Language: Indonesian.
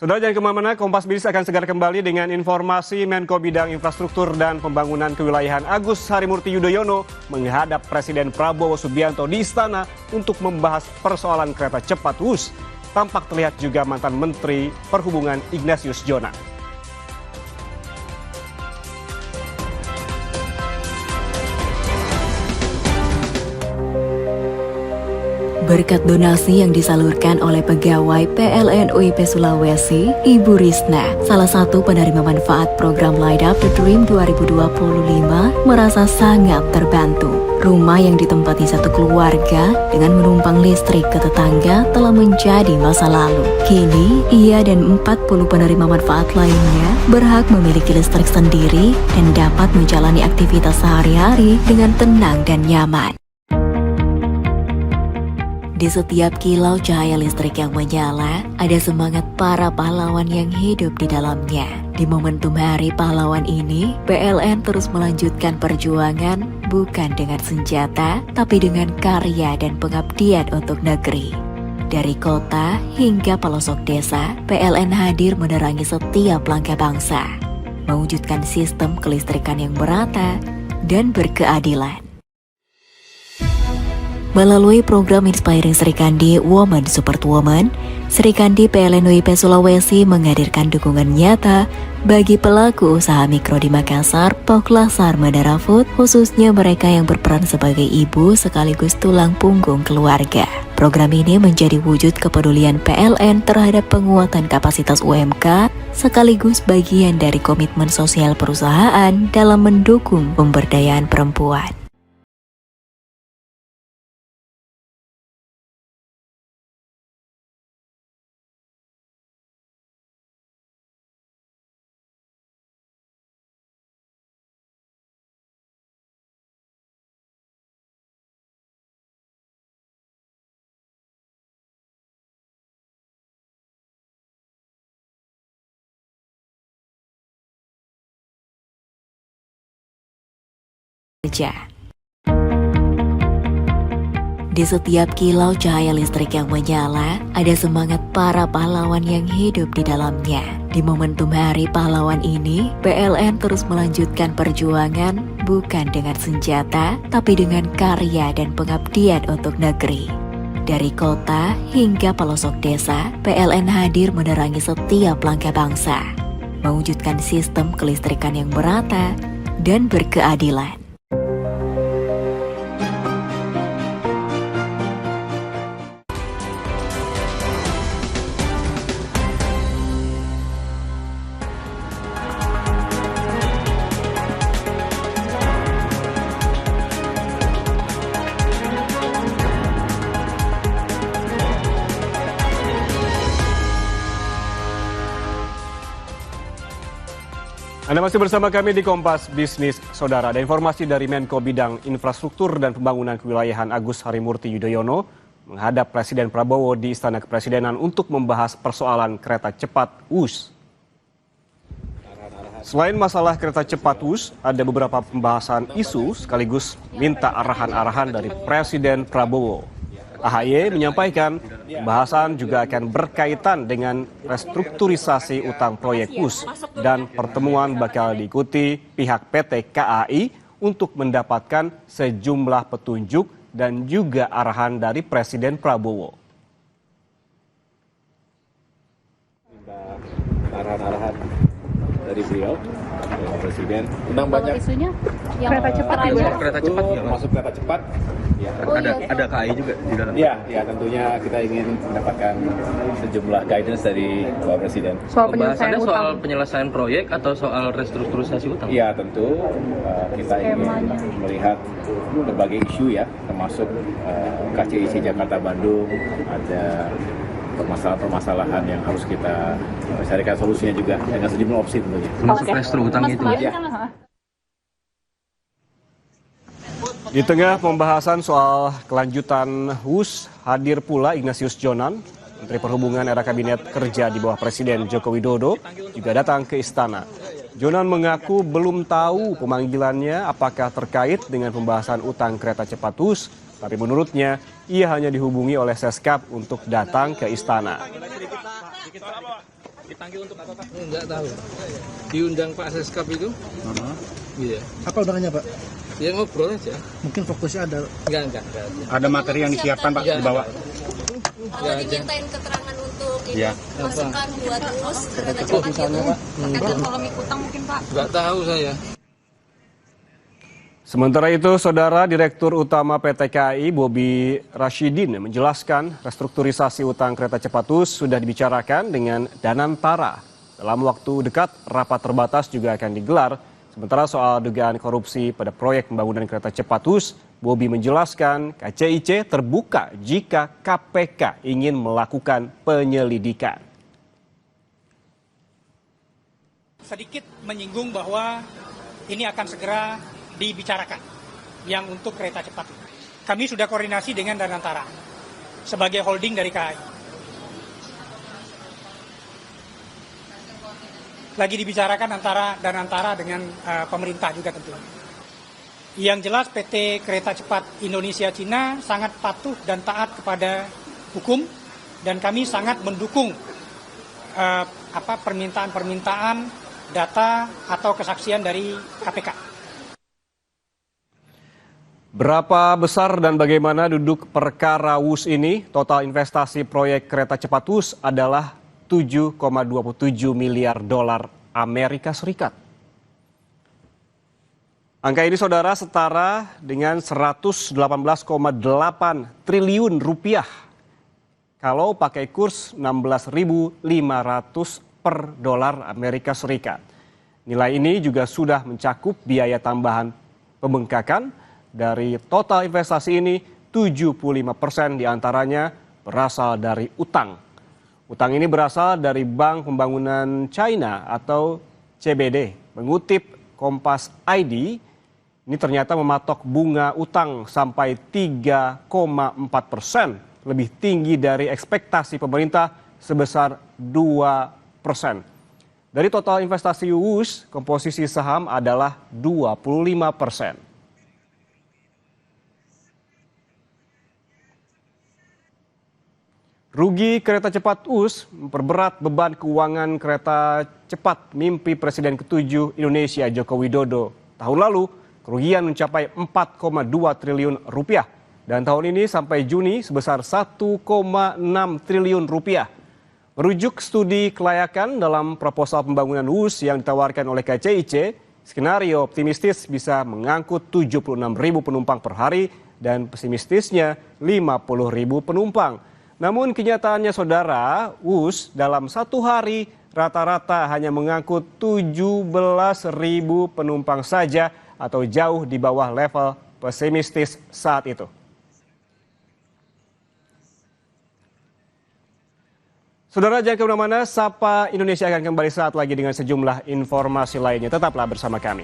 Saudara jangan kemana-mana, Kompas Bisnis akan segera kembali dengan informasi Menko Bidang Infrastruktur dan Pembangunan Kewilayahan Agus Harimurti Yudhoyono menghadap Presiden Prabowo Subianto di Istana untuk membahas persoalan kereta cepat WUS. Tampak terlihat juga mantan Menteri Perhubungan Ignatius Jonan. Berkat donasi yang disalurkan oleh pegawai PLN UIP Sulawesi, Ibu Risna, salah satu penerima manfaat program Light Up the Dream 2025, merasa sangat terbantu. Rumah yang ditempati satu keluarga dengan menumpang listrik ke tetangga telah menjadi masa lalu. Kini, ia dan 40 penerima manfaat lainnya berhak memiliki listrik sendiri dan dapat menjalani aktivitas sehari-hari dengan tenang dan nyaman. Di setiap kilau cahaya listrik yang menyala, ada semangat para pahlawan yang hidup di dalamnya. Di momentum Hari Pahlawan ini, PLN terus melanjutkan perjuangan bukan dengan senjata, tapi dengan karya dan pengabdian untuk negeri. Dari kota hingga pelosok desa, PLN hadir menerangi setiap langkah bangsa, mewujudkan sistem kelistrikan yang merata dan berkeadilan. Melalui program Inspiring Serikandi Women Support Women, Serikandi PLN UIP Sulawesi menghadirkan dukungan nyata bagi pelaku usaha mikro di Makassar, Poklasar, Mandara Food, khususnya mereka yang berperan sebagai ibu sekaligus tulang punggung keluarga. Program ini menjadi wujud kepedulian PLN terhadap penguatan kapasitas UMK, sekaligus bagian dari komitmen sosial perusahaan dalam mendukung pemberdayaan perempuan. Di setiap kilau cahaya listrik yang menyala, ada semangat para pahlawan yang hidup di dalamnya. Di momentum Hari Pahlawan ini, PLN terus melanjutkan perjuangan bukan dengan senjata, tapi dengan karya dan pengabdian untuk negeri. Dari kota hingga pelosok desa, PLN hadir menerangi setiap langkah bangsa, mewujudkan sistem kelistrikan yang merata dan berkeadilan. Anda masih bersama kami di Kompas Bisnis, Saudara. Ada informasi dari Menko Bidang Infrastruktur dan Pembangunan Kewilayahan Agus Harimurti Yudhoyono menghadap Presiden Prabowo di Istana Kepresidenan untuk membahas persoalan kereta cepat WUS. Selain masalah kereta cepat WUS, ada beberapa pembahasan isu sekaligus minta arahan-arahan dari Presiden Prabowo. AHY menyampaikan pembahasan juga akan berkaitan dengan restrukturisasi utang proyek WUS dan pertemuan bakal diikuti pihak PT KAI untuk mendapatkan sejumlah petunjuk dan juga arahan dari Presiden Prabowo. Arahan-arahan dari beliau, Bapak Presiden, tentang banyak isunya yang kereta cepat juga. Kereta cepat, masuk kereta cepat. Ya, ada KAI juga di dalam. Ya, tentunya kita ingin mendapatkan sejumlah guidance dari Bapak Presiden. Pembahasannya soal penyelesaian proyek atau soal restrukturisasi utang? Ya, tentu kita ingin melihat berbagai isu ya, termasuk KCIC Jakarta-Bandung, ada permasalahan-permasalahan yang harus kita carikan solusinya juga dengan sejumlah opsi tentunya. Termasuk restruktur utang itu? Ya. Di tengah pembahasan soal kelanjutan WUS, hadir pula Ignatius Jonan, Menteri Perhubungan era Kabinet Kerja di bawah Presiden Joko Widodo, juga datang ke istana. Jonan mengaku belum tahu pemanggilannya apakah terkait dengan pembahasan utang kereta cepat WUS, tapi menurutnya ia hanya dihubungi oleh Seskap untuk datang ke istana. Dipanggil untuk apa Pak? Enggak tahu. Diundang Pak Seskap itu? Iya. Apa undangannya Pak? Ya ngobrol aja. Mungkin fokusnya ada. Enggak. Ada materi yang disiapkan Pak dibawa? Kalau dimintain keterangan untuk ini, Iya. masukan buat terus kereta cepat itu terkait dengan polemik utang mungkin Pak? Enggak tahu saya. Sementara itu, Saudara Direktur Utama PT KAI Bobi Rashidin menjelaskan restrukturisasi utang kereta cepat WUS sudah dibicarakan dengan Danantara. Dalam waktu dekat, rapat terbatas juga akan digelar. Sementara soal dugaan korupsi pada proyek pembangunan kereta cepat WUS, Bobi menjelaskan KCIC terbuka jika KPK ingin melakukan penyelidikan. Sedikit menyinggung bahwa ini akan segera dibicarakan yang untuk kereta cepat. Kami sudah koordinasi dengan Danantara sebagai holding dari KAI. Lagi dibicarakan antara Danantara dengan pemerintah juga tentu. Yang jelas PT Kereta Cepat Indonesia Cina sangat patuh dan taat kepada hukum dan kami sangat mendukung permintaan-permintaan data atau kesaksian dari KPK. Berapa besar dan bagaimana duduk perkara WUS ini? Total investasi proyek kereta cepat WUS adalah 7,27 miliar dolar Amerika Serikat. Angka ini Saudara setara dengan 118,8 triliun rupiah. Kalau pakai kurs 16.500 per dolar Amerika Serikat. Nilai ini juga sudah mencakup biaya tambahan pembengkakan. Dari total investasi ini, 75% diantaranya berasal dari utang. Utang ini berasal dari Bank Pembangunan China atau CBD. Mengutip Kompas ID, ini ternyata mematok bunga utang sampai 3,4%, lebih tinggi dari ekspektasi pemerintah sebesar 2%. Dari total investasi WUS, komposisi saham adalah 25%. Rugi kereta cepat WUS memperberat beban keuangan kereta cepat mimpi Presiden ke-7 Indonesia Joko Widodo. Tahun lalu, kerugian mencapai 4,2 triliun rupiah. Dan tahun ini sampai Juni sebesar 1,6 triliun rupiah. Merujuk studi kelayakan dalam proposal pembangunan WUS yang ditawarkan oleh KCIC, skenario optimistis bisa mengangkut 76.000 penumpang per hari dan pesimistisnya 50.000 penumpang. Namun kenyataannya Saudara, WUS dalam satu hari rata-rata hanya mengangkut 17.000 penumpang saja atau jauh di bawah level pesimistis saat itu. Saudara jangan kemana-mana, Sapa Indonesia akan kembali saat lagi dengan sejumlah informasi lainnya. Tetaplah bersama kami.